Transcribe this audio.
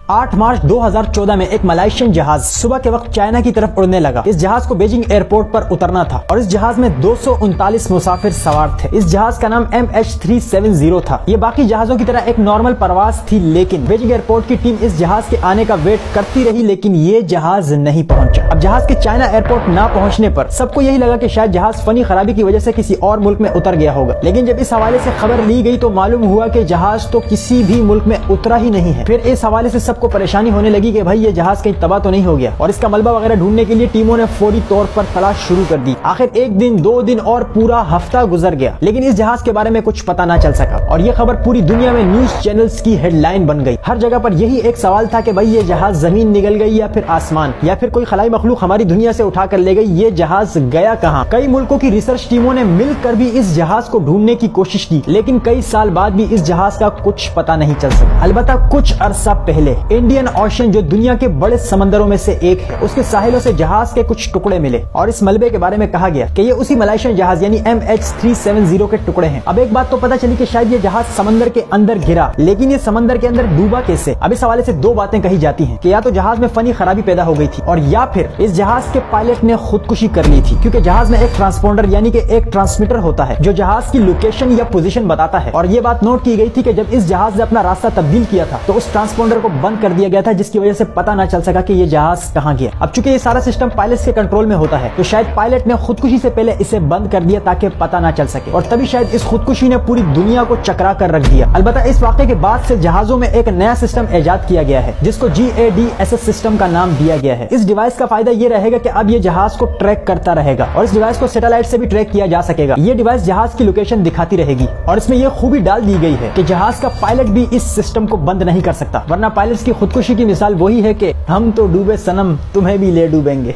8 मार्च 2014 में एक मलेशियन जहाज सुबह के वक्त चाइना की तरफ उड़ने लगा। इस जहाज को बीजिंग एयरपोर्ट पर उतरना था और इस जहाज में 239 मुसाफिर सवार थे। इस जहाज का नाम MH370 था। ये बाकी जहाजों की तरह एक नॉर्मल परवाज थी, लेकिन बीजिंग एयरपोर्ट की टीम इस जहाज के आने का वेट करती रही, लेकिन ये जहाज नहीं पहुंचा। अब जहाज के चाइना एयरपोर्ट ना पहुंचने पर सबको यही लगा कि शायद जहाज फनी खराबी की वजह से किसी और मुल्क में उतर गया होगा, लेकिन जब इस हवाले से खबर ली गई तो मालूम हुआ कि जहाज तो किसी भी मुल्क में उतरा ही नहीं है। फिर इस हवाले से सबको परेशानी होने लगी कि भाई ये जहाज कहीं तबाह तो नहीं हो गया, और इसका मलबा वगैरह ढूंढने के लिए टीमों ने फौरी तौर पर तलाश शुरू कर दी। आखिर 1 दिन 2 दिन और पूरा हफ्ता गुजर गया, लेकिन इस जहाज के बारे में कुछ पता ना चल सका और ये खबर पूरी दुनिया में न्यूज चैनल्स की हेडलाइन बन गई। हर जगह पर यही एक सवाल था कि भाई ये जहाज जमीन निगल गई या फिर आसमान, या फिर कोई खलाई मखलूक हमारी दुनिया से उठा कर ले गई। ये जहाज गया कहाँ? कई मुल्कों की रिसर्च टीमों ने मिलकर भी इस जहाज को ढूंढने की कोशिश की, लेकिन कई साल बाद भी इस जहाज का कुछ पता नहीं चल सका। अलबत्ता कुछ अरसा पहले इंडियन ओशन, जो दुनिया के बड़े समंदरों में से एक है, उसके साहिलों से जहाज के कुछ टुकड़े मिले और इस मलबे के बारे में कहा गया कि ये उसी मलेशियन जहाज यानी MH370 के टुकड़े हैं। अब एक बात तो पता चली कि शायद ये जहाज समंदर के अंदर गिरा, लेकिन ये समंदर के अंदर डूबा कैसे? अब इस हवाले से 2 बातें कही जाती हैं कि या तो जहाज में फनी खराबी पैदा हो गई थी, और या फिर इस जहाज के पायलट ने खुदकुशी कर ली थी, क्योंकि जहाज में एक ट्रांसपोंडर यानी कि एक ट्रांसमीटर होता है जो जहाज की लोकेशन या पोजीशन बताता है। और ये बात नोट की गई थी कि जब इस जहाज ने अपना रास्ता तब्दील किया था तो उस ट्रांसपोंडर को बंद कर दिया गया था, जिसकी वजह से पता ना चल सका कि ये जहाज कहां गया। अब चूंकि ये सारा सिस्टम पायलट के कंट्रोल में होता है, तो शायद पायलट ने खुदकुशी से पहले इसे बंद कर दिया ताकि पता ना चल सके, और तभी शायद इस खुदकुशी ने पूरी दुनिया को चकरा कर रख दिया। अलबत्ता इस वाक़े के बाद से जहाजों में एक नया सिस्टम ईजाद किया गया है जिसको GADSS सिस्टम का नाम दिया गया है। इस डिवाइस का फायदा ये रहेगा कि अब ये जहाज को ट्रैक करता रहेगा और इस डिवाइस को सैटेलाइट से भी ट्रैक किया जा सकेगा। ये डिवाइस जहाज की लोकेशन दिखाती रहेगी और इसमें यह खूबी डाल दी गई है कि जहाज का पायलट भी इस सिस्टम को बंद नहीं कर सकता, वरना पायलट्स की खुदकुशी की मिसाल वही है कि हम तो डूबे सनम, तुम्हें भी ले डूबेंगे।